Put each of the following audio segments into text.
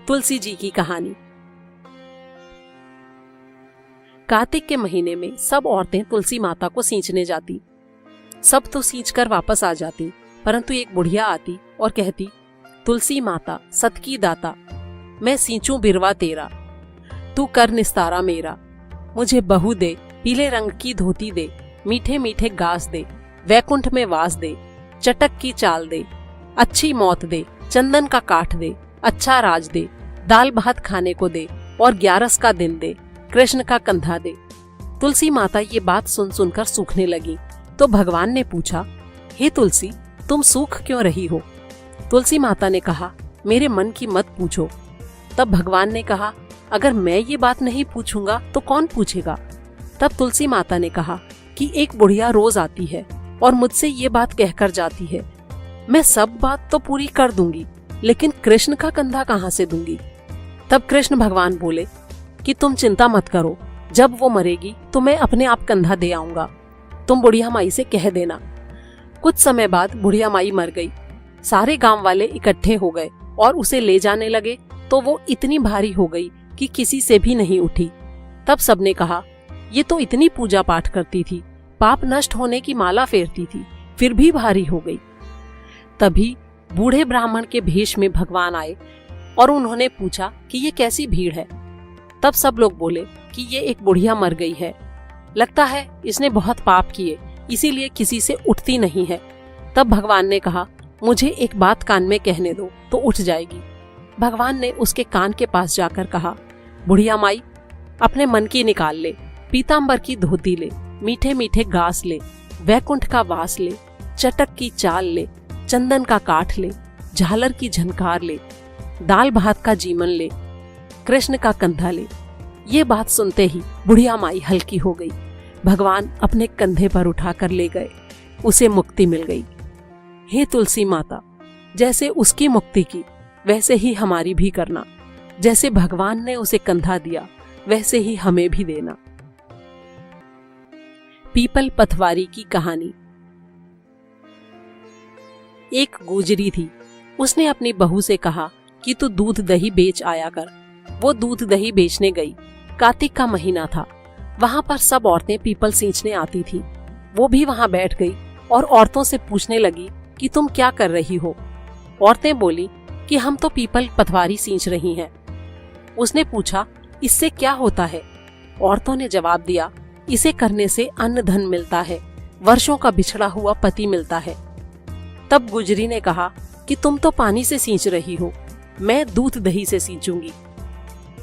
तुलसी जी की कहानी। कार्तिक के महीने में सब औरतें तुलसी माता को सींचने जाती। सब तो सींच कर वापस आ जाती, परंतु एक बुढ़िया आती और कहती, तुलसी माता सत की दाता, मैं सींचूं बिरवा तेरा, तू कर निस्तारा मेरा। मुझे बहू दे, पीले रंग की धोती दे, मीठे मीठे गास दे, वैकुंठ में वास दे, चटक की चाल दे, अच्छी मौत दे, चंदन का काठ दे, अच्छा राज दे, दाल भात खाने को दे और 11 का दिन दे, कृष्ण का कंधा दे। तुलसी माता ये बात सुन सुनकर सूखने लगी तो भगवान ने पूछा, हे तुलसी, तुम सूख क्यों रही हो? तुलसी माता ने कहा, मेरे मन की मत पूछो। तब भगवान ने कहा, अगर मैं ये बात नहीं पूछूंगा तो कौन पूछेगा? तब तुलसी माता ने कहा कि एक बुढ़िया रोज आती है और मुझसे ये बात कहकर जाती है, मैं सब बात तो पूरी कर दूंगी, लेकिन कृष्ण का कंधा कहाँ से दूंगी? तब कृष्ण भगवान बोले कि तुम चिंता मत करो, जब वो मरेगी तो मैं अपने आप कंधा दे आऊंगा, तुम बुढ़िया माई से कह देना। कुछ समय बाद बुढ़िया माई मर गई। सारे गांव वाले इकट्ठे हो गए और उसे ले जाने लगे तो वो इतनी भारी हो गई कि किसी से भी नहीं उठी। तब सबने कहा, ये तो इतनी पूजा पाठ करती थी, पाप नष्ट होने की माला फेरती थी, फिर भी भारी हो गई। तभी बूढ़े ब्राह्मण के भेष में भगवान आए और उन्होंने पूछा कि ये कैसी भीड़ है? तब सब लोग बोले कि ये एक बुढ़िया मर गई है, लगता है इसने बहुत पाप किए, इसीलिए किसी से उठती नहीं है। तब भगवान ने कहा, मुझे एक बात कान में कहने दो तो उठ जाएगी। भगवान ने उसके कान के पास जाकर कहा, बुढ़िया माई, अपने मन की निकाल ले, पीतांबर की धोती ले, मीठे मीठे गास ले, वैकुंठ का वास ले, चटक की चाल ले, चंदन का काठ ले, झालर की झनकार ले, दाल भात का जीवन ले, कृष्ण का कंधा ले। ये बात सुनते ही बुढ़िया माई हल्की हो गई। भगवान अपने कंधे पर उठाकर ले गए, उसे मुक्ति मिल गई। हे तुलसी माता, जैसे उसकी मुक्ति की वैसे ही हमारी भी करना, जैसे भगवान ने उसे कंधा दिया वैसे ही हमें भी देना। पीपल पथवारी की कहानी। एक गुजरी थी, उसने अपनी बहू से कहा कि तू दूध दही बेच आया कर। वो दूध दही बेचने गई। कार्तिक का महीना था। वहां पर सब औरतें पीपल सींचने आती थी। वो भी वहां बैठ गई और औरतों से पूछने लगी कि तुम क्या कर रही हो? औरतें बोली कि हम तो पीपल पथवारी सींच रही हैं। उसने पूछा, इससे क्या होता है? औरतों ने जवाब दिया, इसे करने से अन्न धन मिलता है, वर्षों का बिछड़ा हुआ पति मिलता है। तब गुजरी ने कहा कि तुम तो पानी से सींच रही हो, मैं दूध दही से सींचूंगी।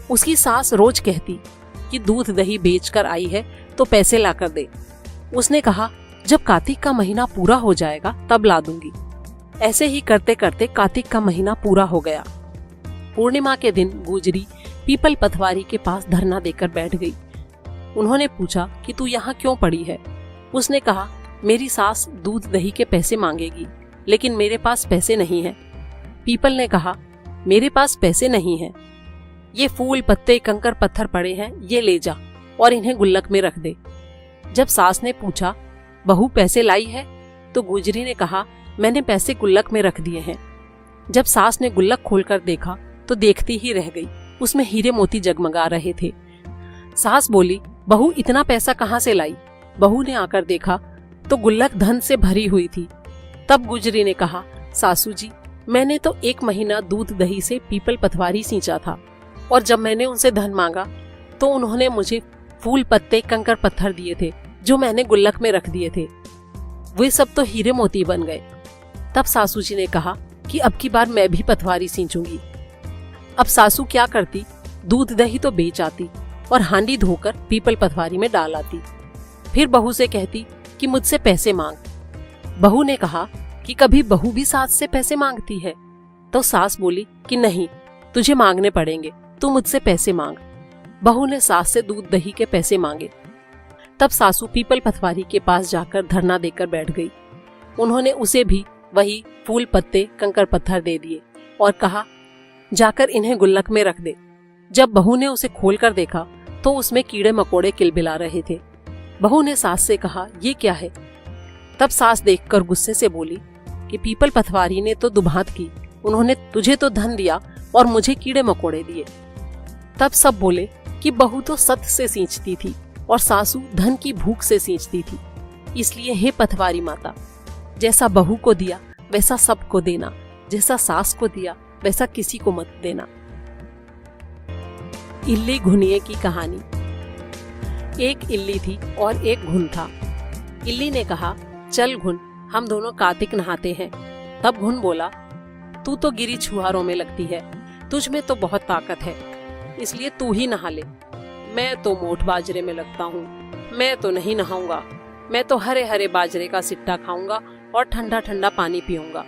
उसकी सास रोज कहती कि दूध दही बेचकर आई है तो पैसे लाकर दे। उसने कहा, जब कार्तिक का महीना पूरा हो जाएगा तब ला दूंगी। ऐसे ही करते करते कार्तिक का महीना पूरा हो गया। पूर्णिमा के दिन गुजरी पीपल पथवारी के पास धरना देकर बैठ गई। उन्होंने पूछा कि तू यहाँ क्यों पड़ी है? उसने कहा, मेरी सास दूध दही के पैसे मांगेगी, लेकिन मेरे पास पैसे नहीं हैं। पीपल ने कहा, मेरे पास पैसे नहीं हैं, ये फूल पत्ते कंकर पत्थर पड़े हैं, ये ले जा और इन्हें गुल्लक में रख दे। जब सास ने पूछा, बहू पैसे लाई है? तो गुजरी ने कहा, मैंने पैसे गुल्लक में रख दिए हैं। जब सास ने गुल्लक खोलकर देखा तो देखती ही रह गई, उसमें हीरे मोती जगमगा रहे थे। सास बोली, बहू इतना पैसा कहाँ से लाई? बहू ने आकर देखा तो गुल्लक धन से भरी हुई थी। तब गुजरी ने कहा, सासू जी, मैंने तो 1 महीना दूध दही से पीपल पथवारी सींचा था और जब मैंने उनसे धन मांगा तो उन्होंने मुझे फूल पत्ते कंकर पत्थर दिए थे जो मैंने गुल्लक में रख दिए थे, वे सब तो हीरे मोती बन गए। तब सासू जी ने कहा कि अब की बार मैं भी पथवारी सींचूंगी। अब सासू क्या करती, दूध दही तो बेच आती और हांडी धोकर पीपल पथवारी में डाल आती। फिर बहू से कहती कि मुझसे पैसे मांग। बहू ने कहा कि कभी बहू भी सास से पैसे मांगती है? तो सास बोली कि नहीं, तुझे मांगने पड़ेंगे, तू मुझसे पैसे मांग। बहू ने सास से दूध दही के पैसे मांगे। तब सासू पीपल पथवारी के पास जाकर धरना देकर बैठ गई। उन्होंने उसे भी वही फूल पत्ते कंकर पत्थर दे दिए और कहा, जाकर इन्हें गुल्लक में रख दे। जब बहू ने उसे खोलकर देखा तो उसमें कीड़े मकोड़े किलबिला रहे थे। बहू ने सास से कहा, ये क्या है? तब सास देखकर गुस्से से बोली कि पीपल पथवारी ने तो दुभात की, उन्होंने तुझे तो धन दिया और मुझे कीड़े मकोड़े दिए। तब सब बोले कि बहू तो सत से सींचती थी और सासू धन की भूख से सींचती थी। इसलिए हे पथवारी माता, जैसा बहू को दिया वैसा सबको देना, जैसा सास को दिया वैसा किसी को मत देना। इल्ली घुनिए की कहानी। एक इल्ली थी और एक घुन था। इल्ली ने कहा, चल घुन, हम दोनों कार्तिक नहाते हैं। तब घुन बोला, तू तो गिरी छुहारों में लगती है, तुझ में तो बहुत ताकत है, इसलिए तू ही नहा ले। मैं तो मोठ बाजरे में लगता हूँ, मैं तो नहीं नहाऊंगा। मैं तो हरे हरे बाजरे का सिट्टा खाऊंगा और ठंडा ठंडा पानी पीऊंगा।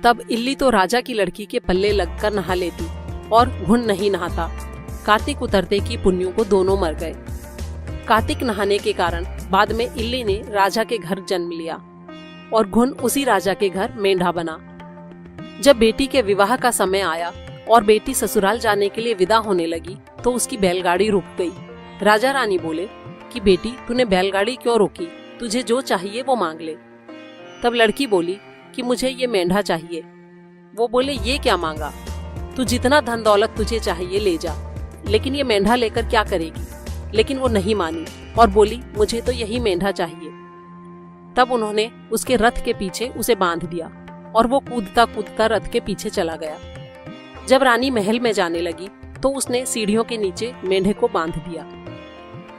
तब इल्ली तो राजा की लड़की के पल्ले लगकर नहा लेती और घुन नहीं नहाता। कार्तिक उतरते की पुन्यों को दोनों मर गए। कार्तिक नहाने के कारण बाद में इल्ली ने राजा के घर जन्म लिया और घुन उसी राजा के घर मेंढा बना। जब बेटी के विवाह का समय आया और बेटी ससुराल जाने के लिए विदा होने लगी तो उसकी बैलगाड़ी रुक गई। राजा रानी बोले कि बेटी, तूने बैलगाड़ी क्यों रोकी? तुझे जो चाहिए वो मांग ले। तब लड़की बोली कि मुझे ये मेंढा चाहिए। वो बोले, ये क्या मांगा? तू जितना धन दौलत तुझे चाहिए ले जा, लेकिन ये मेंढा लेकर क्या करेगी? लेकिन वो नहीं मानी और बोली, मुझे तो यही मेंढा चाहिए। तब उन्होंने उसके रथ के पीछे उसे बांध दिया और वो कूदता कूदता रथ के पीछे चला गया। जब रानी महल में जाने लगी तो उसने सीढ़ियों के नीचे मेंढे को बांध दिया।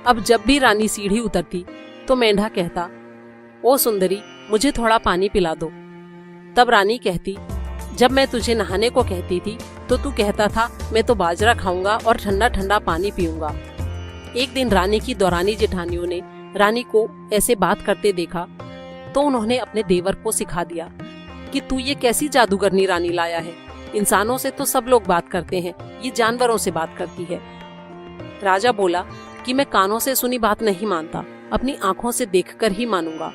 अब जब भी रानी सीढ़ी उतरती तो मेंढा कहता, ओ सुंदरी, मुझे थोड़ा पानी पिला दो। तब रानी कहती, जब मैं तुझे नहाने को कहती थी तो तू कहता था मैं तो बाजरा खाऊंगा और ठंडा ठंडा पानी पीऊंगा। एक दिन रानी की दौरानी जेठानियों ने रानी को ऐसे बात करते देखा तो उन्होंने अपने देवर को सिखा दिया कि तू ये कैसी जादूगरनी रानी लाया है। इंसानों से तो सब लोग बात करते हैं, ये जानवरों से बात करती है। राजा बोला कि मैं कानों से सुनी बात नहीं मानता, अपनी आंखों से देखकर ही मानूंगा।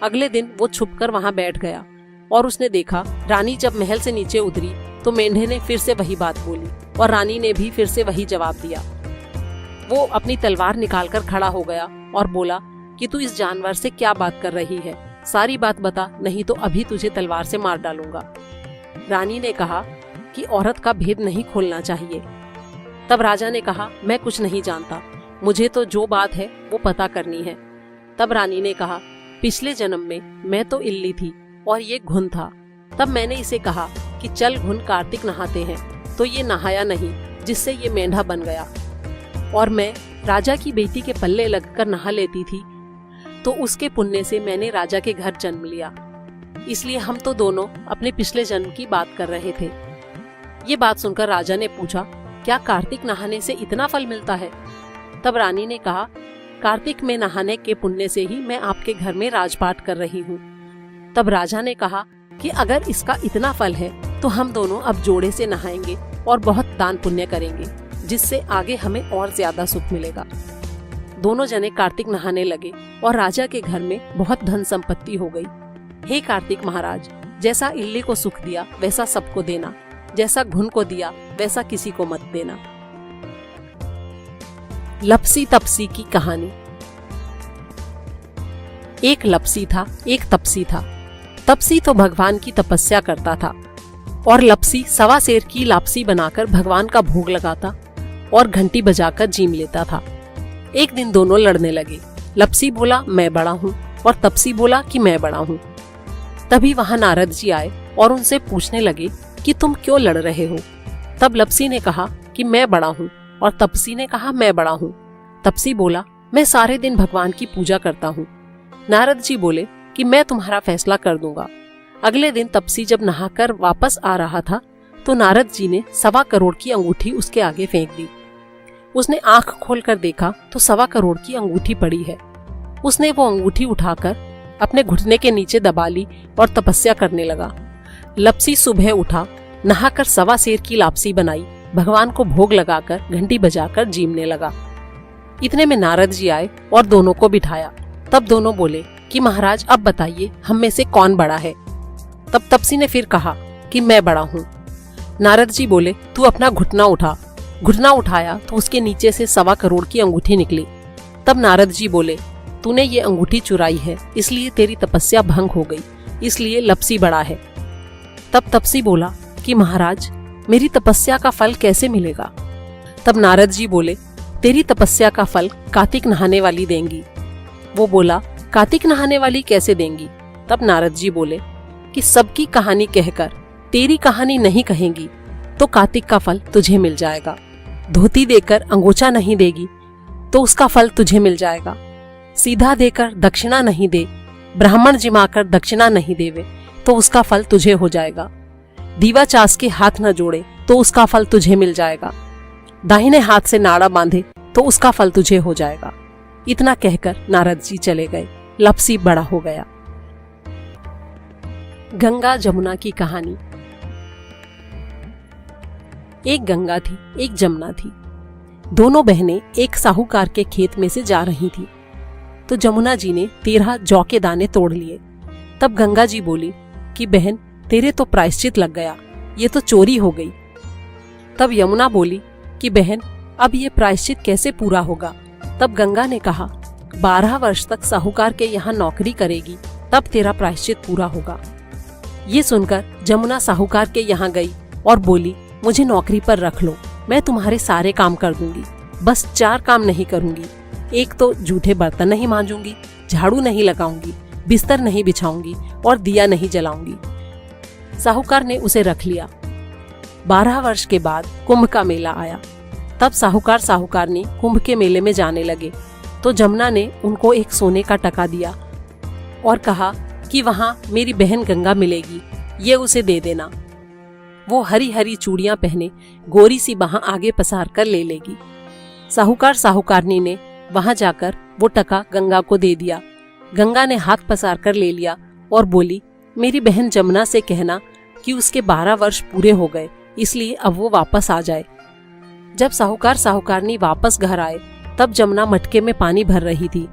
अगले दिन वो छुपकर वहां बैठ गया और उसने देखा रानी जब महल से नीचे उतरी तो मेंढे ने फिर से वही बात बोली और रानी ने भी फिर से वही जवाब दिया। वो अपनी तलवार निकालकर खड़ा हो गया और बोला कि तू इस जानवर से क्या बात कर रही है, सारी बात बता, नहीं तो अभी तुझे तलवार से मार डालूंगा। रानी ने कहा कि औरत का भेद नहीं खोलना चाहिए। तब राजा ने कहा, मैं कुछ नहीं जानता, मुझे तो जो बात है वो पता करनी है। तब रानी ने कहा, पिछले जन्म में मैं तो इल्ली थी और ये घुन था। तब मैंने इसे कहा कि चल घुन, कार्तिक नहाते हैं, तो ये नहाया नहीं, जिससे ये मेंढा बन गया। और मैं राजा की बेटी के पल्ले लगकर नहा लेती थी तो उसके पुण्य से मैंने राजा के घर जन्म लिया। इसलिए हम तो दोनों अपने पिछले जन्म की बात कर रहे थे। ये बात सुनकर राजा ने पूछा, क्या कार्तिक नहाने से इतना फल मिलता है? तब रानी ने कहा, कार्तिक में नहाने के पुण्य से ही मैं आपके घर में राजपाट कर रही हूँ। तब राजा ने कहा कि अगर इसका इतना फल है तो हम दोनों अब जोड़े से नहाएंगे और बहुत दान पुण्य करेंगे, जिससे आगे हमें और ज्यादा सुख मिलेगा। दोनों जने कार्तिक नहाने लगे और राजा के घर में बहुत धन संपत्ति हो गई। हे कार्तिक महाराज, जैसा इल्ली को सुख दिया वैसा सबको देना, जैसा घुन को दिया वैसा किसी को मत देना। लपसी तपसी की कहानी। एक लपसी था, एक तपसी था। तपसी तो भगवान की तपस्या करता था और लपसी सवा सेर की लापसी बनाकर भगवान का भोग लगाता और घंटी बजाकर जीम लेता था। एक दिन दोनों लड़ने लगे। लपसी बोला, मैं बड़ा हूँ, और तपसी बोला कि मैं बड़ा हूँ। तभी वहां नारद जी आए और उनसे पूछने लगे कि तुम क्यों लड़ रहे हो? तब लपसी ने कहा कि मैं बड़ा हूँ और तपसी ने कहा मैं बड़ा हूँ। तपसी बोला, मैं सारे दिन भगवान की पूजा करता हूँ। नारद जी बोले कि मैं तुम्हारा फैसला कर दूंगा। अगले दिन तपसी जब नहाकर वापस आ रहा था तो नारद जी ने 1.25 करोड़ की अंगूठी उसके आगे फेंक दी। उसने आंख खोलकर देखा तो 1.25 करोड़ की अंगूठी पड़ी है। उसने वो अंगूठी उठाकर अपने घुटने के नीचे दबा ली और तपस्या करने लगा। लपसी सुबह उठा, नहाकर 1.25 सेर की लापसी बनाई, भगवान को भोग लगाकर घंटी बजाकर जीमने लगा। इतने में नारद जी आए और दोनों को बिठाया। तब दोनों बोले कि महाराज अब बताइए हम में से कौन बड़ा है? तब तपसी ने फिर कहा कि मैं बड़ा हूँ। नारद जी बोले, तू अपना घुटना उठा। घुटना उठाया तो उसके नीचे से 1.25 करोड़ की अंगूठी निकली। तब नारद जी बोले, तूने ये अंगूठी चुराई है, इसलिए तेरी तपस्या भंग हो गई, इसलिए लपसी बड़ा है। तब तपसी बोला, कि महाराज, मेरी तपस्या का फल कैसे मिलेगा? तब नारद जी बोले, तेरी तपस्या का फल कार्तिक नहाने वाली देंगी। वो बोला, कार्तिक नहाने वाली कैसे देंगी? तब नारद जी बोले कि सबकी कहानी कहकर तेरी कहानी नहीं कहेंगी तो कार्तिक का फल तुझे मिल जाएगा। धोती देकर अंगोछा नहीं देगी तो उसका फल तुझे मिल जाएगा। सीधा देकर दक्षिणा नहीं दे, ब्राह्मण जिमाकर दक्षिणा नहीं देवे तो उसका फल तुझे हो जाएगा। दीवा चास के हाथ न जोड़े तो उसका फल तुझे मिल जाएगा। दाहिने हाथ से नाड़ा बांधे तो उसका फल तुझे हो जाएगा। इतना कहकर नारद जी चले गए। लपसी बड़ा हो गया। गंगा जमुना की कहानी। एक गंगा थी, एक जमुना थी। दोनों बहनें एक साहूकार के खेत में से जा रही थी। तो जमुना जी ने 13 जौ के दाने तोड़ लिए। तब गंगा जी बोली कि बहन, तेरे तो प्रायश्चित लग गया, ये तो चोरी हो गई। तब यमुना बोली कि बहन, अब ये प्रायश्चित कैसे पूरा होगा? तब गंगा ने कहा, 12 वर्ष तक साहूकार के यहाँ नौकरी करेगी, तब तेरा प्रायश्चित पूरा होगा। ये सुनकर जमुना साहूकार के यहाँ गई और बोली, मुझे नौकरी पर रख लो, मैं तुम्हारे सारे काम कर दूंगी, बस 4 काम नहीं करूंगी। एक तो जूठे बर्तन नहीं मांजूंगी, झाड़ू नहीं लगाऊंगी, बिस्तर नहीं बिछाऊंगी और दिया नहीं जलाऊंगी। साहूकार ने उसे रख लिया। 12 वर्ष के बाद कुंभ का मेला आया। तब साहूकार साहूकारनी कुंभ के मेले में जाने लगे। तो जमुना ने उनको एक सोने का टका दिया और कहा कि वहाँ मेरी बहन गंगा मिलेगी, ये उसे दे देना। वो हरी हरी चूड़ियां पहने गोरी सी बाह आगे पसार कर ले लेगी। साहूकार साहूकारनी ने वहां जाकर वो टका गंगा को दे दिया। गंगा ने हाथ पसार कर ले लिया और बोली, मेरी बहन जमुना से कहना कि उसके 12 वर्ष पूरे हो गए, इसलिए अब वो वापस आ जाए। जब साहूकार साहूकारनी वापस घर आए तब जमुना मटके में पानी भर रही थी।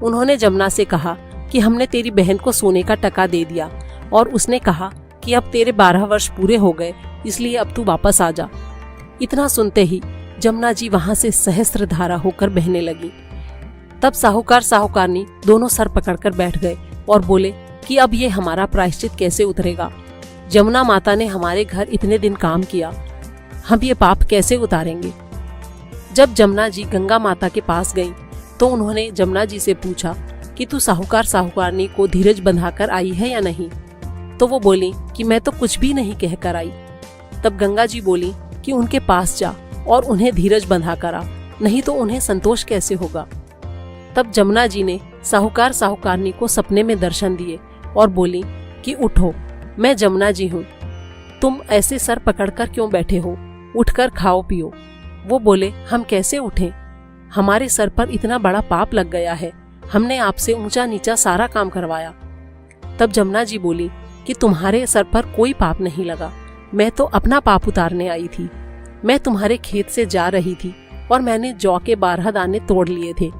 उन्होंने जमुना से कहा कि हमने तेरी बहन को सोने का टका दे दिया और उसने कहा कि अब तेरे 12 वर्ष पूरे हो गए, इसलिए अब तू वापस आ जा। इतना सुनते ही जमुना जी वहां से सहस्त्र धारा होकर बहने लगी। तब साहूकार साहूकारनी दोनों सर पकड़कर बैठ गए और बोले कि अब ये हमारा प्रायश्चित कैसे उतरेगा? जमुना माता ने हमारे घर इतने दिन काम किया, हम ये पाप कैसे उतारेंगे? जब जमुना जी गंगा माता के पास गईं, तो उन्होंने जमुना जी से पूछा कि तू साहूकार साहूकारनी को धीरज बंधाकर आई है या नहीं? तो वो बोली कि मैं तो कुछ भी नहीं कहकर आई। तब गंगा जी बोली कि उनके पास जा और उन्हें धीरज बंधा कर आ, नहीं तो उन्हें संतोष कैसे होगा? तब जमुना जी ने साहूकार साहूकारनी को सपने में दर्शन दिए और बोली कि उठो, मैं जमुना जी हूँ, तुम ऐसे सर पकड़कर क्यों बैठे हो? उठकर खाओ पियो। वो बोले, हम कैसे उठें? हमारे सर पर इतना बड़ा पाप लग गया है, हमने आपसे ऊंचा नीचा सारा काम करवाया। तब जमुना जी बोली कि तुम्हारे सर पर कोई पाप नहीं लगा, मैं तो अपना पाप उतारने आई थी। मैं तुम्हारे खेत से जा रही थी और मैंने जौ के 12 दाने तोड़ लिए थे,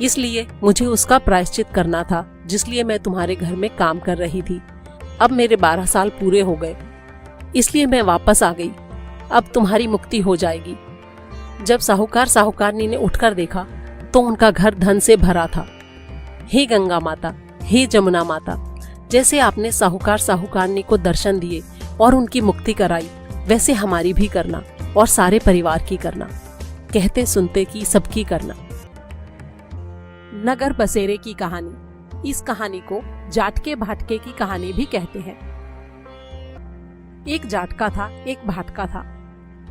इसलिए मुझे उसका प्रायश्चित करना था, जिसलिए मैं तुम्हारे घर में काम कर रही थी। अब मेरे 12 साल पूरे हो गए, इसलिए मैं वापस आ गई। अब तुम्हारी मुक्ति हो जाएगी। जब साहूकार साहूकारनी ने उठकर देखा तो उनका घर धन से भरा था। हे गंगा माता, हे जमुना माता, जैसे आपने साहूकार साहूकारनी को दर्शन दिए और उनकी मुक्ति कराई, वैसे हमारी भी करना और सारे परिवार की करना, कहते सुनते की सबकी करना। नगर बसेरे की कहानी। इस कहानी को जाटके भाटके की कहानी भी कहते हैं। एक जाटका था, एक भाटका था।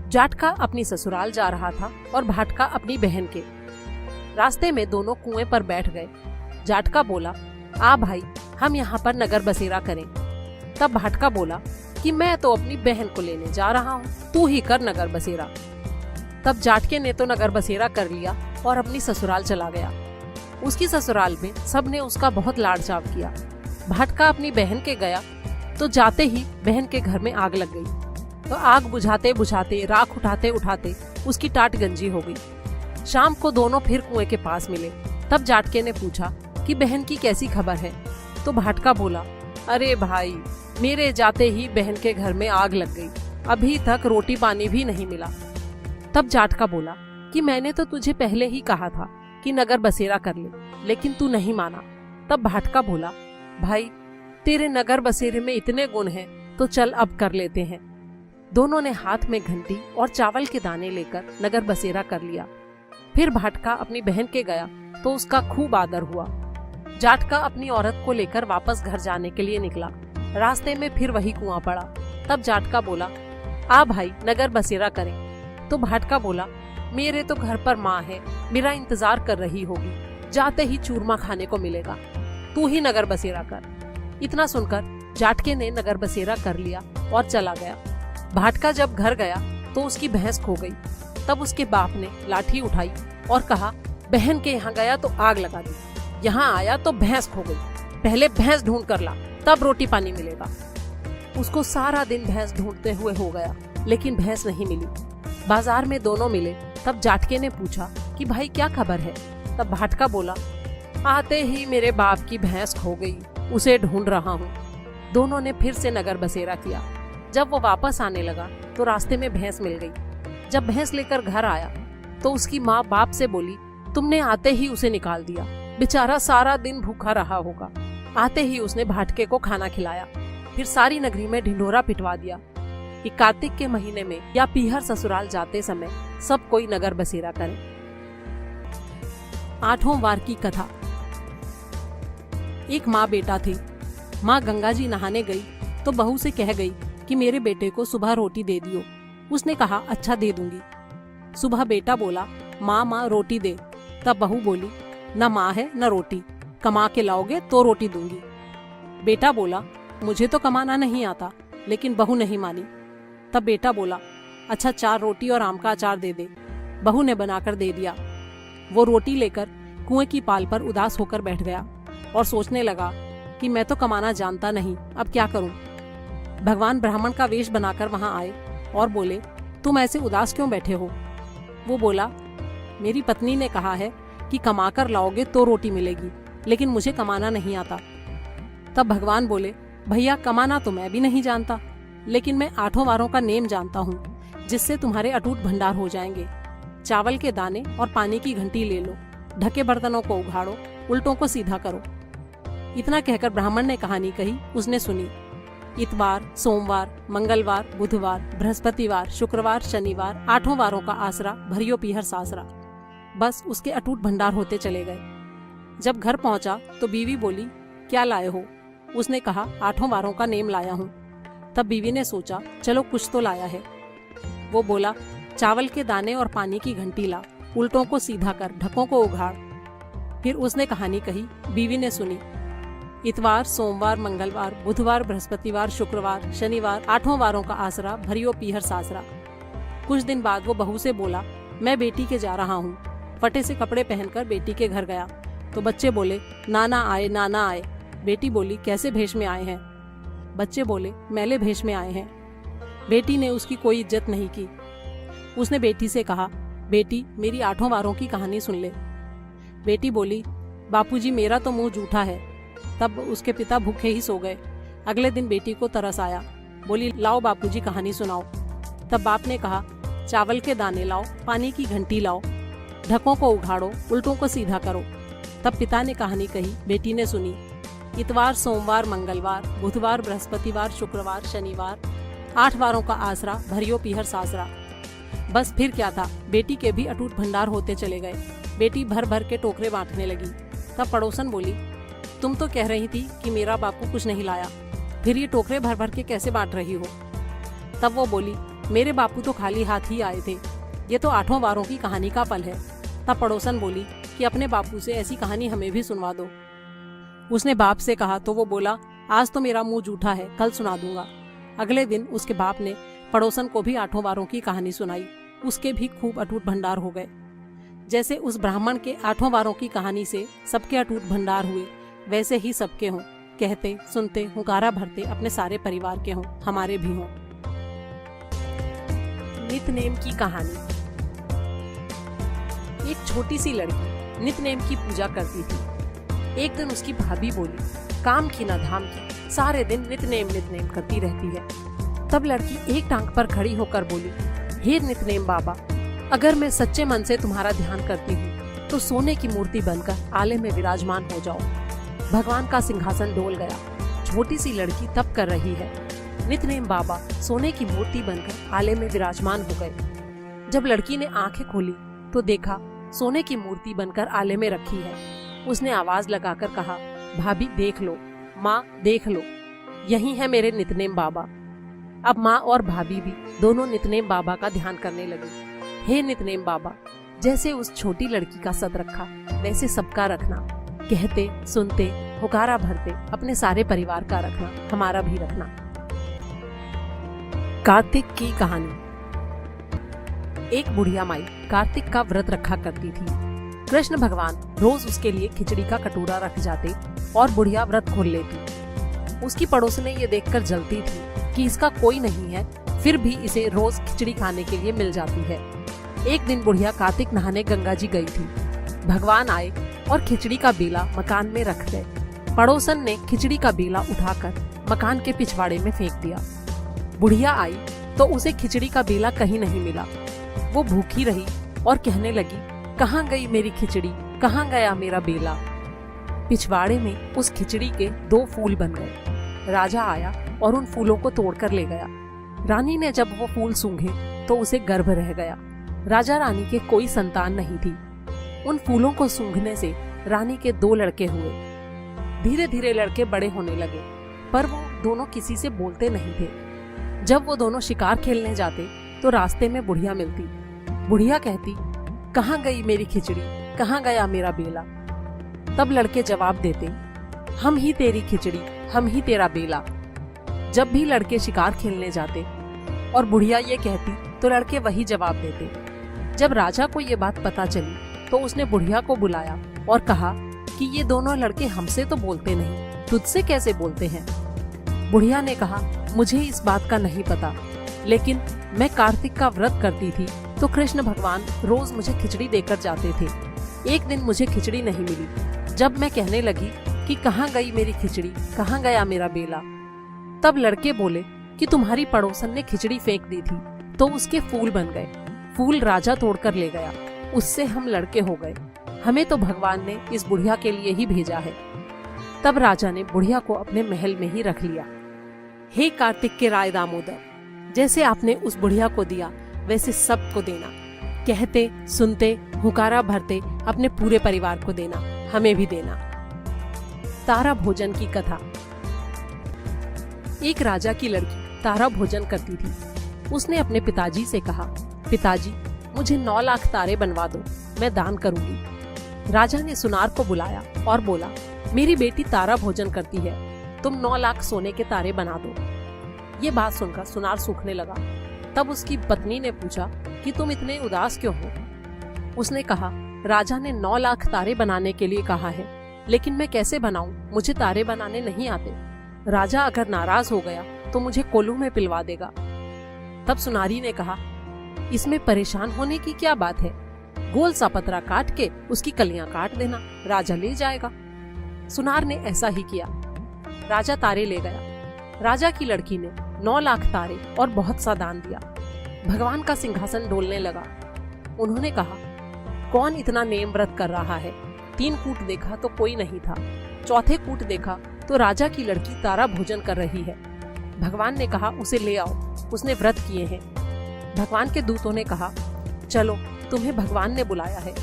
जाटका अपनी ससुराल जा रहा था और भाटका अपनी बहन के। रास्ते में दोनों कुएं पर बैठ गए। जाटका बोला, आ भाई, हम यहाँ पर नगर बसेरा करें। तब भाटका बोला कि मैं तो अपनी बहन को लेने जा रहा हूँ, तू ही कर नगर बसेरा। तब जाटके ने तो नगर बसेरा कर लिया और अपनी ससुराल चला गया। उसकी ससुराल में सबने उसका बहुत लाड़ चाव किया। भाटका अपनी बहन के गया तो जाते ही बहन के घर में आग लग गई। तो आग बुझाते बुझाते, राख उठाते उठाते उसकी टाट गंजी हो गई। शाम को दोनों फिर कुएं के पास मिले। तब जाटके ने पूछा कि बहन की कैसी खबर है? तो भाटका बोला, अरे भाई, मेरे जाते ही बहन के घर में आग लग गई, अभी तक रोटी पानी भी नहीं मिला। तब जाटका बोला कि मैंने तो तुझे पहले ही कहा था कि नगर बसेरा कर ले, लेकिन तू नहीं माना। तब भाटका बोला, भाई, तेरे नगर बसेरे में इतने गुण हैं तो चल अब कर लेते हैं। दोनों ने हाथ में घंटी और चावल के दाने लेकर नगर बसेरा कर लिया। फिर भाटका अपनी बहन के गया तो उसका खूब आदर हुआ। जाटका अपनी औरत को लेकर वापस घर जाने के लिए निकला। रास्ते में फिर वही कुआं पड़ा। तब जाटका बोला, आ भाई नगर बसेरा करें। तो भाटका बोला, मेरे तो घर पर माँ है, मेरा इंतजार कर रही होगी, जाते ही चूरमा खाने को मिलेगा, तू ही नगर बसेरा कर। इतना सुनकर जाटके ने नगर बसेरा कर लिया और चला गया। भाटका जब घर गया तो उसकी भैंस खो गई। तब उसके बाप ने लाठी उठाई और कहा, बहन के यहाँ गया तो आग लगा दी, यहाँ आया तो भैंस खो गई, पहले भैंस ढूंढ कर ला, तब रोटी पानी मिलेगा। उसको सारा दिन भैंस ढूंढते हुए हो गया, लेकिन भैंस नहीं मिली। बाजार में दोनों मिले। तब जाटके ने पूछा कि भाई क्या खबर है। तब भाटका बोला, आते ही मेरे बाप की भैंस खो गई, उसे ढूंढ रहा हूँ। दोनों ने फिर से नगर बसेरा किया। जब वो वापस आने लगा तो रास्ते में भैंस मिल गई। जब भैंस लेकर घर आया तो उसकी माँ बाप से बोली, तुमने आते ही उसे निकाल दिया, बेचारा सारा दिन भूखा रहा होगा। आते ही उसने भाटके को खाना खिलाया। फिर सारी नगरी में ढिंढोरा पिटवा दिया कि कार्तिक के महीने में या पीहर ससुराल जाते समय सब कोई नगर बसेरा करे। 8वां वार की कथा। एक माँ बेटा थे। माँ गंगा जी नहाने गई तो बहू से कह गई कि मेरे बेटे को सुबह रोटी दे दियो। उसने कहा, अच्छा दे दूंगी। सुबह बेटा बोला, माँ रोटी दे। तब बहू बोली, न माँ है न रोटी, कमा के लाओगे तो रोटी दूंगी। बेटा बोला, मुझे तो कमाना नहीं आता, लेकिन बहू नहीं मानी। तब बेटा बोला, अच्छा 4 रोटी और आम का अचार दे दे। बहू ने बनाकर दे दिया। वो रोटी लेकर कुएं की पाल पर उदास होकर बैठ गया और सोचने लगा कि मैं तो कमाना जानता नहीं, अब क्या करूं। भगवान ब्राह्मण का वेश बनाकर वहां आए और बोले, तुम ऐसे उदास क्यों बैठे हो। वो बोला, मेरी पत्नी ने कहा है कि कमाकर लाओगे तो रोटी मिलेगी, लेकिन मुझे कमाना नहीं आता। तब भगवान बोले, भैया कमाना तो मैं भी नहीं जानता, लेकिन मैं 8 वारों का नेम जानता हूँ, जिससे तुम्हारे अटूट भंडार हो जाएंगे। चावल के दाने और पानी की घंटी ले लो, ढके बर्तनों को उघाड़ो, उल्टों को सीधा करो। इतना कहकर ब्राह्मण ने कहानी कही। उसने सुनी। इतवार, सोमवार, मंगलवार, बुधवार, बृहस्पतिवार, शुक्रवार, शनिवार, 8 वारों का आसरा, भरियो पीहर सासरा। बस उसके अटूट भंडार होते चले गए। जब घर पहुंचा तो बीवी बोली, क्या लाए हो। उसने कहा, 8 वारों का नेम लाया हूँ। तब बीवी ने सोचा, चलो कुछ तो लाया है। वो बोला, चावल के दाने और पानी की घंटी ला, उल्टों को सीधा कर, ढकों को उघाड़। फिर उसने कहानी कही। बीवी ने सुनी। इतवार, सोमवार, मंगलवार, बुधवार, बृहस्पतिवार, शुक्रवार, शनिवार, 8 वारों का आसरा, भरियो पीहर सासरा। कुछ दिन बाद वो बहू से बोला, मैं बेटी के जा रहा हूँ। फटे से कपड़े पहनकर बेटी के घर गया तो बच्चे बोले, नाना आए, नाना आए। बेटी बोली, कैसे भेष में आए हैं। बच्चे बोले, मैले भेष में आए हैं। बेटी ने उसकी कोई इज्जत नहीं की। उसने बेटी से कहा, बेटी मेरी 8 वारों की कहानी सुन ले। बेटी बोली, बापूजी मेरा तो मुंह जूठा है। तब उसके पिता भूखे ही सो गए। अगले दिन बेटी को तरस आया। बोली, लाओ बापूजी कहानी सुनाओ। तब बाप ने कहा, चावल के दाने लाओ, पानी की घंटी लाओ, ढकों को उघाड़ो, उल्टों को सीधा करो। तब पिता ने कहानी कही। बेटी ने सुनी। इतवार, सोमवार, मंगलवार, बुधवार, बृहस्पतिवार, शुक्रवार, शनिवार, 8 वारों का आसरा, भरियो पीहर सासरा। बस फिर क्या था, बेटी के भी अटूट भंडार होते चले गए। बेटी भर भर के टोकरे बांटने लगी। तब पड़ोसन बोली, तुम तो कह रही थी कि मेरा बापू कुछ नहीं लाया, फिर ये टोकरे भर भर के कैसे बांट रही हो। तब वो बोली, मेरे बापू तो खाली हाथ ही आए थे, ये तो 8 वारों की कहानी का पल है। तब पड़ोसन बोली कि अपने बापू से ऐसी कहानी हमें भी सुनवा दो। उसने बाप से कहा तो वो बोला, आज तो मेरा मुंह जूठा है, कल सुना दूंगा। अगले दिन उसके बाप ने पड़ोसन को भी 8 वारों की कहानी सुनाई। उसके भी खूब अटूट भंडार हो गए। जैसे उस ब्राह्मण के 8 वारों की कहानी से सबके अटूट भंडार हुए, वैसे ही सबके हों, कहते सुनते हुंकारा भरते अपने सारे परिवार के हों, हमारे भी हों। नितनेम की कहानी। एक छोटी सी लड़की नितनेम की पूजा करती थी। एक दिन उसकी भाभी बोली, काम की ना धाम की, सारे दिन नितनेम करती रहती है। तब लड़की एक टांग पर खड़ी होकर बोली, हे नितनेम बाबा, अगर मैं सच्चे मन से तुम्हारा ध्यान करती हूँ तो सोने की मूर्ति बनकर आले में विराजमान हो जाओ। भगवान का सिंहासन डोल गया। छोटी सी लड़की तप कर रही है। नितनेम बाबा सोने की मूर्ति बनकर आले में विराजमान हो गए। जब लड़की ने आंखें खोली तो देखा सोने की मूर्ति बनकर आले में रखी है। उसने आवाज लगाकर कहा, भाभी देख लो, माँ देख लो, यही है मेरे नितनेम बाबा। अब माँ और भाभी भी दोनों नितनेम बाबा का ध्यान करने लगी। हे नितनेम बाबा, जैसे उस छोटी लड़की का सद रखा वैसे सबका रखना, कहते सुनते हुकारा भरते अपने सारे परिवार का रखना, हमारा भी रखना। कार्तिक की कहानी। एक बुढ़िया माई कार्तिक का व्रत रखा करती थी। कृष्ण भगवान रोज उसके लिए खिचड़ी का कटोरा रख जाते और बुढ़िया व्रत खोल लेती। उसकी पड़ोसने ये देखकर जलती थी कि इसका कोई नहीं है, फिर भी इसे रोज खिचड़ी खाने के लिए मिल जाती है। एक दिन बुढ़िया कार्तिक नहाने गंगा जी गई थी। भगवान आए और खिचड़ी का बेला मकान में रख गए। पड़ोसन ने खिचड़ी का बेला उठाकर मकान के पिछवाड़े में फेंक दिया। बुढ़िया आई तो उसे खिचड़ी का बेला कहीं नहीं मिला। वो भूखी रही और कहने लगी, कहाँ गई मेरी खिचड़ी, कहाँ गया मेरा बेला। पिछवाड़े में उस खिचड़ी के 2 फूल बन गए। राजा आया और उन फूलों को तोड़कर ले गया। रानी ने जब वो फूल सूंघे तो उसे गर्भ रह गया। राजा रानी के कोई संतान नहीं थी। उन फूलों को सूंघने से रानी के 2 लड़के हुए। धीरे धीरे लड़के बड़े होने लगे, पर वो दोनों किसी से बोलते नहीं थे। जब वो दोनों शिकार खेलने जाते तो रास्ते में बुढ़िया मिलती। बुढ़िया कहती, कहाँ गई मेरी खिचड़ी, कहाँ गया मेरा बेला। तब लड़के जवाब देते, हम ही तेरी खिचड़ी, हम ही तेरा बेला। जब भी लड़के शिकार खेलने जाते और बुढ़िया ये कहती तो लड़के वही जवाब देते। जब राजा को ये बात पता चली तो उसने बुढ़िया को बुलाया और कहा कि ये दोनों लड़के हमसे तो बोलते नहीं, तुझसे कैसे बोलते हैं। बुढ़िया ने कहा, मुझे इस बात का नहीं पता, लेकिन मैं कार्तिक का व्रत करती थी तो कृष्ण भगवान रोज मुझे खिचड़ी देकर जाते थे। एक दिन मुझे खिचड़ी नहीं मिली। जब मैं कहने लगी कि कहाँ गई मेरी खिचड़ी, कहाँ गया मेरा बेला, तब लड़के बोले कि तुम्हारी पड़ोसन ने खिचड़ी फेंक दी थी तो उसके फूल बन गए। फूल राजा तोड़कर ले गया, उससे हम लड़के हो गए। हमें तो भगवान ने इस बुढ़िया के लिए ही भेजा है। तब राजा ने बुढ़िया को अपने महल में ही रख लिया। हे कार्तिक के राय दामोदर, जैसे आपने उस बुढ़िया को दिया वैसे सबको देना, कहते सुनते हुकारा भरते अपने पूरे परिवार को देना, हमें भी देना। तारा भोजन की कथा। एक राजा की लड़की तारा भोजन करती थी। उसने अपने पिताजी से कहा, पिताजी मुझे 9 लाख तारे बनवा दो, मैं दान करूंगी। राजा ने सुनार को बुलाया और बोला, मेरी बेटी तारा भोजन करती है, तुम 9 लाख सोने के तारे बना दो। ये बात सुनकर सुनार सूखने लगा। तब उसकी पत्नी ने पूछा कि तुम इतने उदास क्यों हो। उसने कहा, राजा ने 9 लाख तारे बनाने के लिए कहा है, लेकिन मैं कैसे बनाऊं, मुझे तारे बनाने नहीं आते। राजा अगर नाराज हो गया तो मुझे कोल्हू में पिलवा देगा। तब सुनारी ने कहा, इसमें परेशान होने की क्या बात है, गोल सा पतरा काट के उसकी कलियां काट देना, राजा ले जाएगा। सुनार ने ऐसा ही किया। राजा तारे ले गया। राजा की लड़की ने 9 लाख तारे और बहुत सा दान दिया। भगवान का सिंहासन डोलने लगा। उन्होंने कहा, कौन इतना नेम व्रत कर रहा है। 3 कूट देखा तो कोई नहीं था। चौथे कूट देखा तो राजा की लड़की तारा भोजन कर रही है। भगवान ने कहा, उसे ले आओ, उसने व्रत किए हैं। भगवान के दूतों ने कहा, चलो तुम्हें भगवान ने बुलाया है।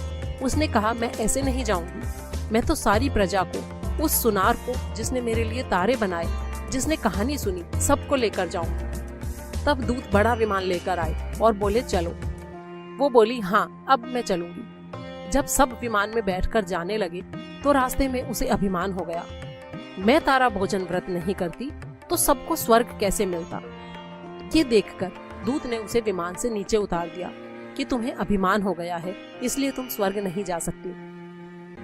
उसने कहा, मैं ऐसे नहीं जाऊंगी, मैं तो सारी प्रजा को, उस सुनार को जिसने मेरे लिए तारे बनाए, जिसने कहानी सुनी, सबको लेकर जाऊंगी। तब दूत बड़ा विमान लेकर आए और बोले, चलो। वो बोली, हाँ अब मैं चलूंगी। जब सब विमान में बैठकर जाने लगे तो रास्ते में उसे अभिमान हो गया, मैं तारा भोजन व्रत नहीं करती तो सबको स्वर्ग कैसे मिलता। ये देखकर दूत ने उसे विमान से नीचे उतार दिया कि तुम्हें अभिमान हो गया है, इसलिए तुम स्वर्ग नहीं जा सकती।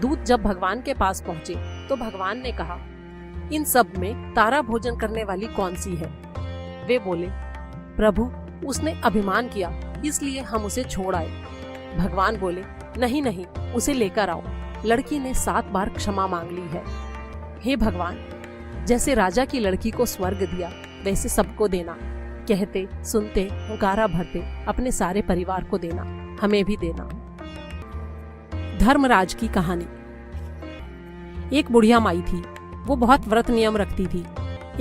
दूत जब भगवान के पास पहुँचे तो भगवान ने कहा, इन सब में तारा भोजन करने वाली कौन सी है। वे बोले, प्रभु उसने अभिमान किया इसलिए हम उसे छोड़ आए। भगवान बोले, नहीं नहीं, उसे लेकर आओ, लड़की ने 7 बार क्षमा मांग ली है। हे भगवान, जैसे राजा की लड़की को स्वर्ग दिया वैसे सबको देना, कहते सुनते हुकारा भरते अपने सारे परिवार को देना, हमें भी देना। धर्मराज की कहानी। एक बुढ़िया माई थी। वो बहुत व्रत नियम रखती थी।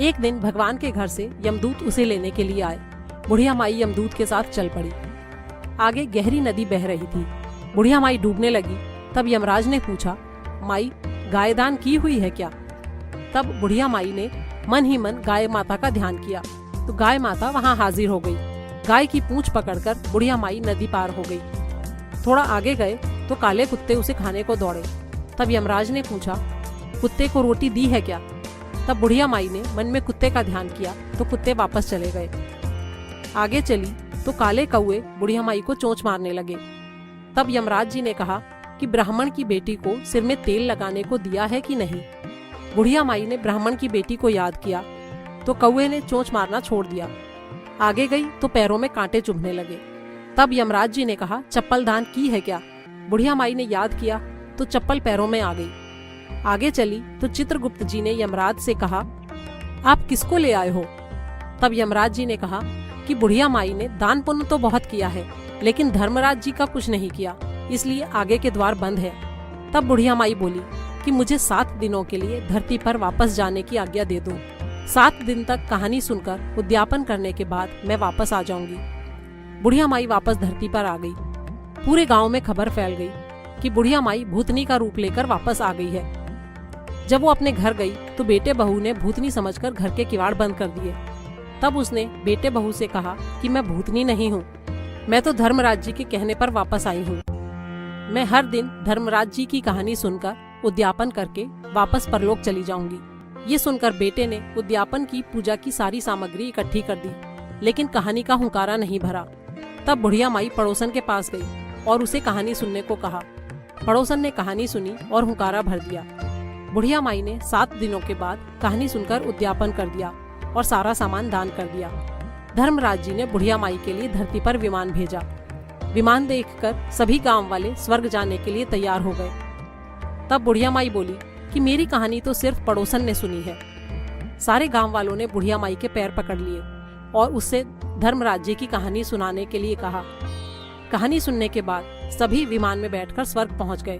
एक दिन भगवान के घर से यमदूत उसे लेने के लिए आए। बुढ़िया माई यमदूत के साथ चल पड़ी। आगे गहरी नदी बह रही थी। बुढ़िया माई डूबने लगी। तब यमराज ने पूछा, माई गाय दान की हुई है क्या? तब बुढ़िया माई ने मन ही मन गाय माता का ध्यान किया तो गाय माता वहाँ हाजिर हो गई। गाय की पूंछ पकड़कर बुढ़िया माई नदी पार हो गई। थोड़ा आगे गए तो काले कुत्ते उसे खाने को दौड़े। तब यमराज ने पूछा, कुत्ते को रोटी दी है क्या? तब बुढ़िया माई ने मन में कुत्ते का ध्यान किया तो कुत्ते वापस चले गए। आगे चली तो काले कौए बुढ़िया माई को चोंच मारने लगे। तब यमराज जी ने कहा कि ब्राह्मण की बेटी को सिर में तेल लगाने को दिया है कि नहीं। बुढ़िया माई ने ब्राह्मण की बेटी को याद किया तो कौए ने चोंच मारना छोड़ दिया। आगे गई तो पैरों में कांटे चुभने लगे। तब यमराज जी ने कहा, चप्पल दान की है क्या? बुढ़िया माई ने याद किया तो चप्पल पैरों में आ गई। आगे चली तो चित्रगुप्त जी ने यमराज से कहा, आप किसको ले आए हो? तब यमराज जी ने कहा कि बुढ़िया माई ने दान पुण्य तो बहुत किया है लेकिन धर्मराज जी का कुछ नहीं किया, इसलिए आगे के द्वार बंद है। तब बुढ़िया माई बोली कि मुझे 7 दिनों के लिए धरती पर वापस जाने की आज्ञा दे दो। 7 दिन तक कहानी सुनकर उद्यापन करने के बाद मैं वापस आ जाऊंगी। बुढ़िया माई वापस धरती पर आ गई। पूरे गांव में खबर फैल गई कि बुढ़िया माई भूतनी का रूप लेकर वापस आ गई है। जब वो अपने घर गई तो बेटे बहू ने भूतनी समझकर घर के किवाड़ बंद कर दिए। तब उसने बेटे बहू से कहा कि मैं भूतनी नहीं हूँ, मैं तो धर्मराज जी के कहने पर वापस आई हूँ। मैं हर दिन धर्मराज जी की कहानी सुनकर उद्यापन करके वापस परलोक चली जाऊंगी। ये सुनकर बेटे ने उद्यापन की पूजा की सारी सामग्री इकट्ठी कर दी लेकिन कहानी का हुंकारा नहीं भरा। तब बुढ़िया माई पड़ोसन के पास गई और उसे कहानी सुनने को कहा। पड़ोसन ने कहानी सुनी और हुंकारा भर दिया। बुढ़िया माई ने 7 दिनों के बाद कहानी सुनकर उद्यापन कर दिया और सारा सामान दान कर दिया। धर्मराज जी ने बुढ़िया माई के लिए धरती पर विमान भेजा। विमान देखकर सभी गांव वाले स्वर्ग जाने के लिए तैयार हो गए। तब बुढ़िया माई बोली कि मेरी कहानी तो सिर्फ पड़ोसन ने सुनी है। सारे गांव वालों ने बुढ़िया माई के पैर पकड़ लिए और उससे धर्मराज जी की कहानी सुनाने के लिए कहा। कहानी सुनने के बाद सभी विमान में बैठकर स्वर्ग पहुंच गए।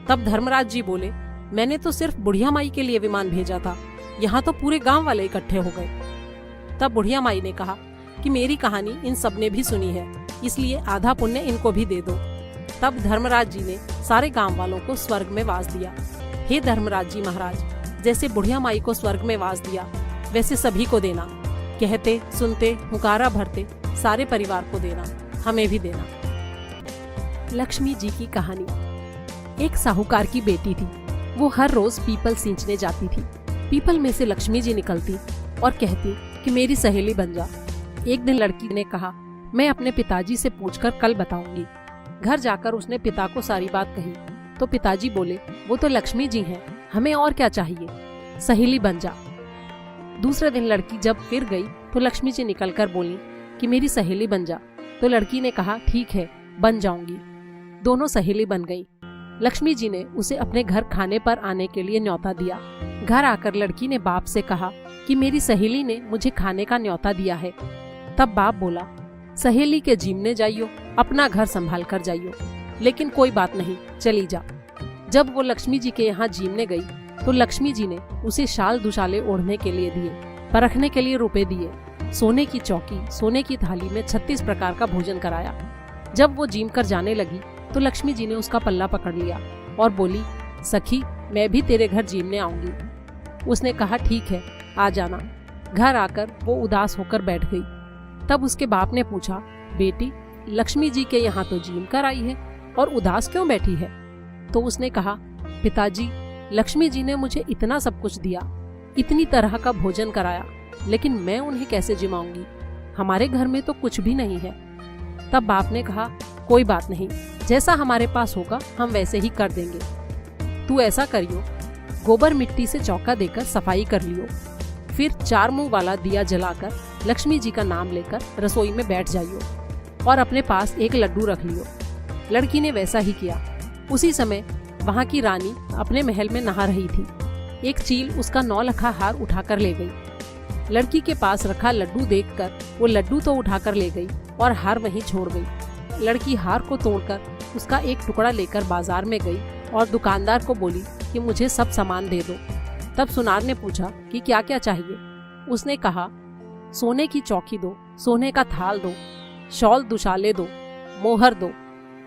तब धर्मराज जी बोले, मैंने तो सिर्फ बुढ़िया माई के लिए विमान भेजा था, यहाँ तो पूरे गांव वाले इकट्ठे हो गए। तब बुढ़िया माई ने कहा कि मेरी कहानी इन सब ने भी सुनी है, इसलिए आधा पुण्य इनको भी दे दो। तब धर्मराज जी ने सारे गांव वालों को स्वर्ग में वास दिया। हे धर्मराज जी महाराज, जैसे बुढ़िया माई को स्वर्ग में वास दिया वैसे सभी को देना। कहते सुनते हुंकारा भरते सारे परिवार को देना, हमें भी देना। लक्ष्मी जी की कहानी। एक साहूकार की बेटी थी। वो हर रोज पीपल सींचने जाती थी। पीपल में से लक्ष्मी जी निकलती और कहती कि मेरी सहेली बन जा। एक दिन लड़की ने कहा, मैं अपने पिताजी से पूछकर कल बताऊंगी। घर जाकर उसने पिता को सारी बात कही तो पिताजी बोले, वो तो लक्ष्मी जी हैं, हमें और क्या चाहिए, सहेली बन जा। दूसरे दिन लड़की जब फिर गई तो लक्ष्मी जी निकलकर बोली कि मेरी सहेली बन जा। तो लड़की ने कहा, ठीक है, बन जाऊंगी। दोनों सहेली बन गई। लक्ष्मी जी ने उसे अपने घर खाने पर आने के लिए न्योता दिया। घर आकर लड़की ने बाप से कहा कि मेरी सहेली ने मुझे खाने का न्योता दिया है। तब बाप बोला, सहेली के जीमने जाइयो, अपना घर संभाल कर जाइयो, लेकिन कोई बात नहीं, चली जा। जब वो लक्ष्मी जी के यहाँ जीमने गई तो लक्ष्मी जी ने उसे शाल दुशाले ओढ़ने के लिए दिए, परखने के लिए रुपए दिए, सोने की चौकी, सोने की थाली में 36 प्रकार का भोजन कराया। जब वो जीम कर जाने लगी तो लक्ष्मी जी ने उसका पल्ला पकड़ लिया और बोली, सखी, मैं भी तेरे घर जीमने आऊंगी। उसने कहा, ठीक है, आ जाना। घर आकर वो उदास होकर बैठ गई। तब उसके बाप ने पूछा, बेटी, लक्ष्मी जी के यहाँ तो जीम कर आई है और उदास क्यों बैठी है? तो उसने कहा, पिताजी, लक्ष्मी जी ने मुझे इतना सब कुछ दिया, इतनी तरह का भोजन कराया, लेकिन मैं उन्हें कैसे जिमाऊंगी? हमारे घर में तो कुछ भी नहीं है। तब बाप ने कहा, कोई बात नहीं, जैसा हमारे पास होगा हम वैसे ही कर देंगे। तू ऐसा करियो, गोबर मिट्टी से चौका देकर सफाई कर लियो, फिर 4 मुंह वाला दिया जलाकर लक्ष्मी जी का नाम लेकर रसोई में बैठ जाइयो और अपने पास एक लड्डू रख लियो। लड़की ने वैसा ही किया। उसी समय वहाँ की रानी अपने महल में नहा रही थी। एक चील उसका 9 लखा हार उठाकर ले गई। लड़की के पास रखा लड्डू देखकर वो लड्डू तो उठाकर ले गई और हार वहीं छोड़ गई। लड़की हार को तोड़कर उसका एक टुकड़ा लेकर बाजार में गई और दुकानदार को बोली कि मुझे सब सामान दे दो। तब सुनार ने पूछा कि क्या क्या चाहिए। उसने कहा, सोने की चौकी दो, सोने का थाल दो, शॉल दुशाले दो, मोहर दो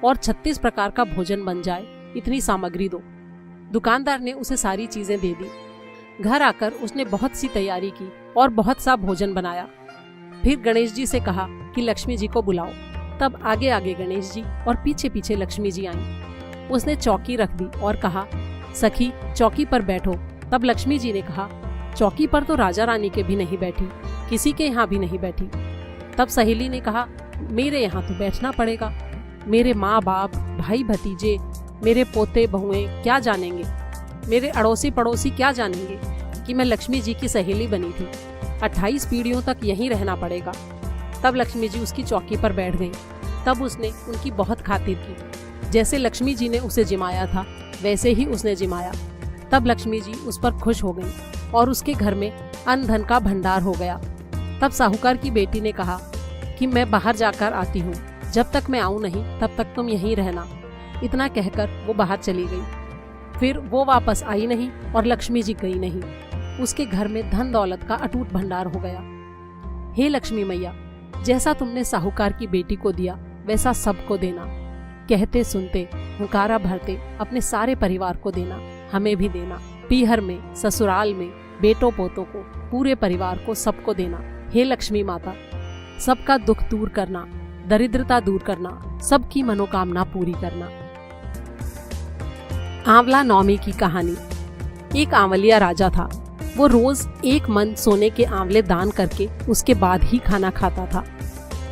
और 36 प्रकार का भोजन बन जाए, इतनी सामग्री दो। दुकानदार ने उसे सारी चीजें दे दी। घर आकर उसने बहुत सी तैयारी की और बहुत सा भोजन बनाया। फिर गणेश जी से कहा कि लक्ष्मी जी को बुलाओ। तब आगे आगे गणेश जी और पीछे पीछे लक्ष्मी जी आईं। उसने चौकी रख दी और कहा, सखी चौकी पर बैठो। तब लक्ष्मी जी ने कहा, चौकी पर तो राजा रानी के भी नहीं बैठी, किसी के यहाँ भी नहीं बैठी। तब सहेली ने कहा, मेरे यहाँ तो बैठना पड़ेगा। मेरे माँ बाप, भाई भतीजे, मेरे पोते बहुएं क्या जानेंगे, मेरे अड़ोसी पड़ोसी क्या जानेंगे कि मैं लक्ष्मी जी की सहेली बनी थी। 28 पीढ़ियों तक यहीं रहना पड़ेगा। तब लक्ष्मी जी उसकी चौकी पर बैठ गईं। तब उसने उनकी बहुत खातिर की। जैसे लक्ष्मी जी ने उसे जिमाया था वैसे ही उसने जिमाया। तब लक्ष्मी जी उस पर खुश हो गईं और उसके घर में अन्न धन का भंडार हो गया। तब साहूकार की बेटी ने कहा कि मैं बाहर जाकर आती हूँ, जब तक मैं आऊँ नहीं तब तक तुम यहीं रहना। इतना कहकर वो बाहर चली गई। फिर वो वापस आई नहीं और लक्ष्मी जी गई नहीं। उसके घर में धन दौलत का अटूट भंडार हो गया। हे लक्ष्मी मैया, जैसा तुमने साहूकार की बेटी को दिया वैसा सबको देना। कहते सुनते हुंकारा भरते अपने सारे परिवार को देना, हमें भी देना। पीहर में, ससुराल में, बेटों पोतों को, पूरे परिवार को, सबको देना। हे लक्ष्मी माता, सबका दुख दूर करना, दरिद्रता दूर करना, सबकी मनोकामना पूरी करना। आंवला नौमी की कहानी। एक आंवलिया राजा था। वो रोज 1 मन सोने के आंवले दान करके उसके बाद ही खाना खाता था।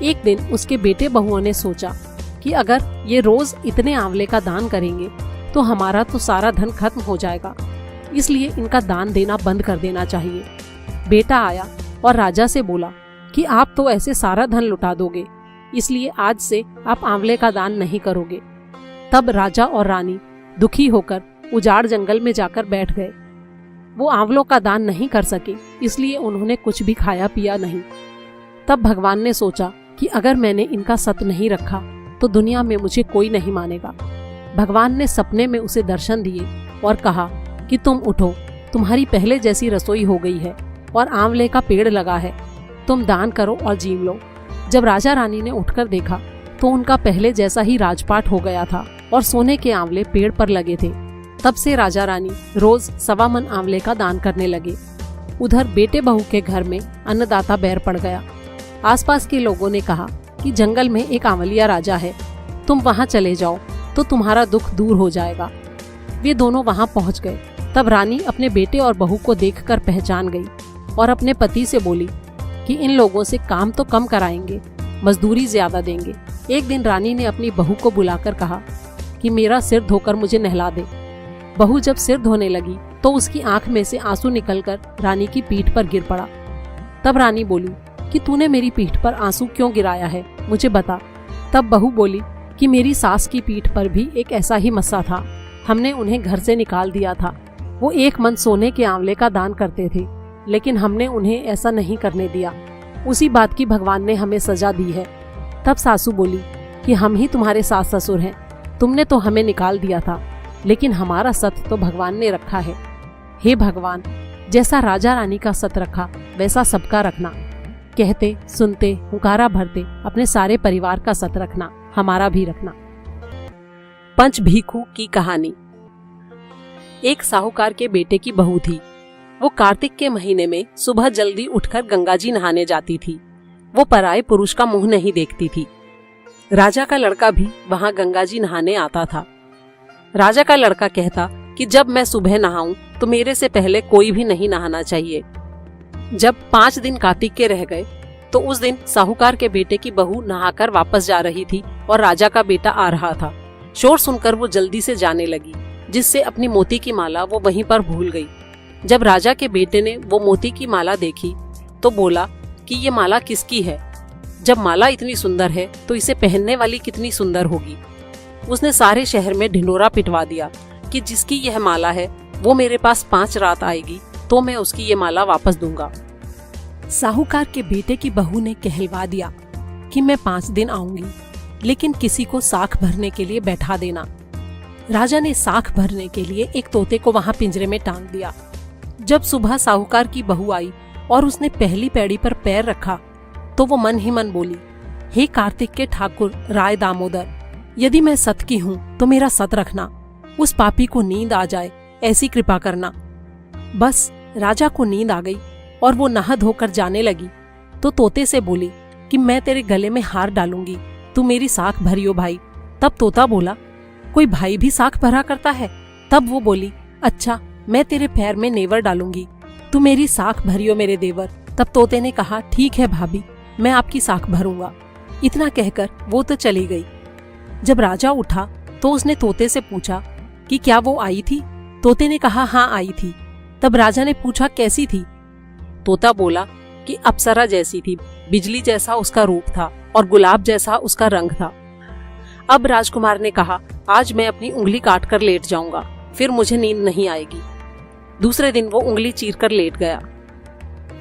एक दिन उसके बेटे बहुओं ने सोचा कि अगर ये रोज इतने आंवले का दान करेंगे तो हमारा तो सारा धन खत्म हो जाएगा, इसलिए इनका दान देना बंद कर देना चाहिए। बेटा आया और राजा से बोला कि आप तो ऐसे सारा धन लुटा दोगे, इसलिए आज से आप आंवले का दान नहीं करोगे। तब राजा और रानी दुखी होकर उजाड़ जंगल में जाकर बैठ गए। वो आंवलों का दान नहीं कर सके, इसलिए उन्होंने कुछ भी खाया पिया नहीं। तब भगवान ने सोचा कि अगर मैंने इनका सत नहीं रखा तो दुनिया में मुझे कोई नहीं मानेगा। भगवान ने सपने में उसे दर्शन दिए और कहा कि तुम उठो, तुम्हारी पहले जैसी रसोई हो गई है और आंवले का पेड़ लगा है, तुम दान करो और जीव लो। जब राजा रानी ने उठकर देखा तो उनका पहले जैसा ही राजपाट हो गया था और सोने के आंवले पेड़ पर लगे थे। तब से राजा रानी रोज 1.25 मन आंवले का दान करने लगे। उधर बेटे बहू के घर में अन्नदाता बैर पड़ गया। आसपास के लोगों ने कहा कि जंगल में एक आंवलिया राजा है, तुम वहां चले जाओ तो तुम्हारा दुख दूर हो जाएगा। वे दोनों वहां पहुंच गए। तब रानी अपने बेटे और बहू को देखकर पहचान गई और अपने पति से बोली कि इन लोगों से काम तो कम कराएंगे, मजदूरी ज्यादा देंगे। एक दिन रानी ने अपनी बहू को बुलाकर कहा कि मेरा सिर धोकर मुझे नहला दे। बहू जब सिर धोने लगी तो उसकी आंख में से आंसू निकलकर रानी की पीठ पर गिर पड़ा। तब रानी बोली कि तूने मेरी पीठ पर आंसू क्यों गिराया है, मुझे बता। तब बहू बोली कि मेरी सास की पीठ पर भी एक ऐसा ही मस्सा था, हमने उन्हें घर से निकाल दिया था। वो 1 मन सोने के आंवले का दान करते थे, लेकिन हमने उन्हें ऐसा नहीं करने दिया। उसी बात की भगवान ने हमें सजा दी है। तब सासू बोली कि हम ही तुम्हारे सास ससुर हैं, तुमने तो हमें निकाल दिया था, लेकिन हमारा सत तो भगवान ने रखा है। हे भगवान, जैसा राजा रानी का सत रखा वैसा सबका रखना। कहते सुनते हुंकारा भरते अपने सारे परिवार का सत रखना, हमारा भी रखना। पंच भीखू की कहानी। एक साहूकार के बेटे की बहू थी। वो कार्तिक के महीने में सुबह जल्दी उठकर गंगा जी नहाने जाती थी। वो पराये पुरुष का मुंह नहीं देखती थी। राजा का लड़का भी वहां गंगा जी नहाने आता था। राजा का लड़का कहता कि जब मैं सुबह नहाऊं तो मेरे से पहले कोई भी नहीं नहाना चाहिए। जब 5 दिन कार्तिक के रह गए तो उस दिन साहूकार के बेटे की बहू नहाकर वापस जा रही थी और राजा का बेटा आ रहा था। शोर सुनकर वो जल्दी से जाने लगी, जिससे अपनी मोती की माला वो वहीं पर भूल गई। जब राजा के बेटे ने वो मोती की माला देखी तो बोला कि ये माला किसकी है? जब माला इतनी सुंदर है तो इसे पहनने वाली कितनी सुंदर होगी। उसने सारे शहर में ढिंढोरा पिटवा दिया कि जिसकी यह माला है वो मेरे पास 5 रात आएगी तो मैं उसकी ये माला वापस दूंगा। साहूकार के बेटे की बहू ने कहलवा दिया कि मैं 5 दिन आऊंगी, लेकिन किसी को साख भरने के लिए बैठा देना। राजा ने साख भरने के लिए एक तोते को वहां पिंजरे में टांग दिया। जब सुबह साहूकार की बहू आई और उसने पहली पैड़ी पर पैर रखा तो वो मन ही मन बोली, हे कार्तिक के ठाकुर राय दामोदर, यदि मैं सत की हूँ तो मेरा सत रखना, उस पापी को नींद आ जाए ऐसी कृपा करना। बस राजा को नींद आ गई और वो नहा धोकर जाने लगी तो तोते से बोली कि मैं तेरे गले में हार डालूंगी, तू मेरी साख भरियो भाई। तब तोता बोला, कोई भाई भी साख भरा करता है? तब वो बोली, अच्छा मैं तेरे पैर में नेवर डालूंगी, तू मेरी साख भरियो मेरे देवर। तब तोते ने कहा, ठीक है भाभी, मैं आपकी साख भरूंगा। इतना कहकर वो तो चली गई। जब राजा उठा तो उसने तोते से पूछा कि क्या वो आई थी? तोते ने कहा, हाँ आई थी। तब राजा ने पूछा, कैसी थी? तोता बोला कि अप्सरा जैसी थी, बिजली जैसा उसका रूप था और गुलाब जैसा उसका रंग था। अब राजकुमार ने कहा, आज मैं अपनी उंगली काट कर लेट जाऊंगा, फिर मुझे नींद नहीं आएगी। दूसरे दिन वो उंगली चीर कर लेट गया।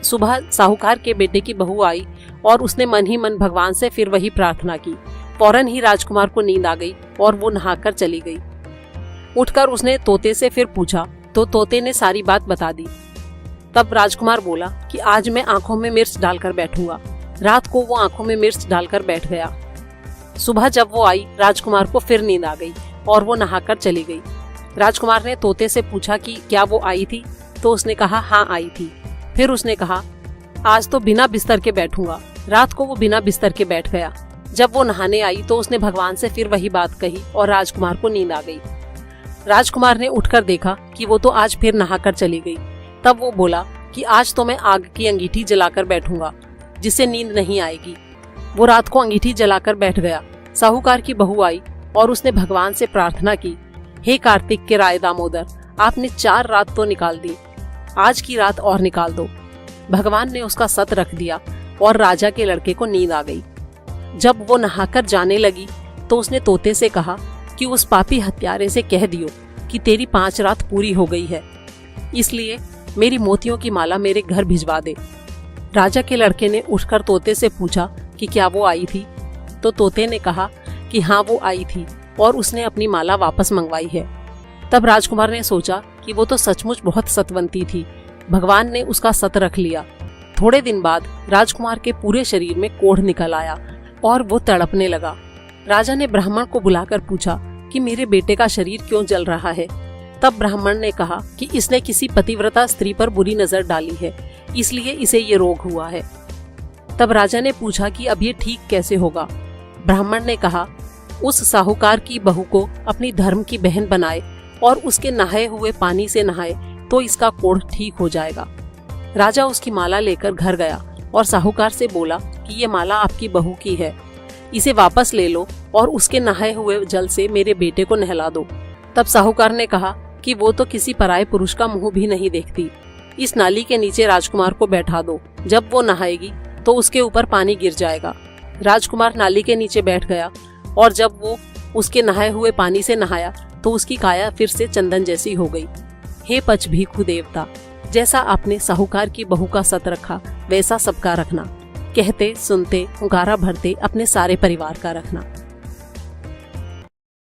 सुबह साहूकार के बेटे की बहू आई और उसने मन ही मन भगवान से फिर वही प्रार्थना की। फौरन ही राजकुमार को नींद आ गई और वो नहाकर चली गई। उठकर उसने तोते से फिर पूछा तो तोते ने सारी बात बता दी। तब राजकुमार बोला कि आज मैं आंखों में मिर्च डालकर बैठूंगा। रात को वो आंखों में मिर्च डालकर बैठ गया। सुबह जब वो आई, राजकुमार को फिर नींद आ गई और वो नहाकर चली गई। राजकुमार ने तोते से पूछा कि क्या वो आई थी? तो उसने कहा, हाँ आई थी। फिर उसने कहा, आज तो बिना बिस्तर के बैठूंगा। रात को वो बिना बिस्तर के बैठ गया। जब वो नहाने आई तो उसने भगवान से फिर वही बात कही और राजकुमार को नींद आ गई। राजकुमार ने उठकर देखा कि वो तो आज फिर नहाकर चली गई। तब वो बोला कि आज तो मैं आग की अंगीठी जलाकर बैठूंगा, जिससे नींद नहीं आएगी। वो रात को अंगीठी जलाकर बैठ गया। साहूकार की बहू आई और उसने भगवान से प्रार्थना की, हे कार्तिक के राय दामोदर, आपने 4 रात तो निकाल दी, आज की रात और निकाल दो। भगवान ने उसका सत रख दिया और राजा के लड़के को नींद आ गई। जब वो नहाकर जाने लगी तो उसने तोते से कहा कि उस पापी हत्यारे से कह दियो कि तेरी 5 रात पूरी हो गई है, इसलिए मेरी मोतियों की माला मेरे घर भिजवा दे। राजा के लड़के ने उठकर तोते से पूछा कि क्या वो आई थी? तो तोते ने कहा कि हाँ वो आई थी और उसने अपनी माला वापस मंगवाई है। तब राजकुमार ने सोचा कि वो तो सचमुच बहुत सतवंती थी। भगवान ने उसका सत रख लिया। थोड़े दिन बाद राजकुमार के पूरे शरीर में कोढ़ निकल आया और वो तड़पने लगा। राजा ने ब्राह्मण को बुलाकर पूछा कि मेरे बेटे का शरीर क्यों जल रहा है? तब ब्राह्मण ने कहा कि इसने किसी पतिव्रता स्त्री पर बुरी नजर डाली है, इसलिए इसे ये रोग हुआ है। तब राजा ने पूछा कि अब ये ठीक कैसे होगा? ब्राह्मण ने कहा, उस साहूकार की बहू को अपनी धर्म की बहन बनाए और उसके नहाए हुए पानी से नहाए तो इसका कोढ़ ठीक हो जाएगा। राजा उसकी माला लेकर घर गया और साहूकार से बोला कि ये माला आपकी बहू की है, इसे वापस ले लो और उसके नहाए हुए जल से मेरे बेटे को नहला दो। तब साहूकार ने कहा कि वो तो किसी पराये पुरुष का मुंह भी नहीं देखती, इस नाली के नीचे राजकुमार को बैठा दो, जब वो नहाएगी तो उसके ऊपर पानी गिर जाएगा। राजकुमार नाली के नीचे बैठ गया और जब वो उसके नहाए हुए पानी से नहाया तो उसकी काया फिर से चंदन जैसी हो गई। हे पचभीखु देवता, जैसा आपने साहूकार की बहू का सत रखा वैसा सबका रखना। कहते सुनते हुंकारा भरते अपने सारे परिवार का रखना।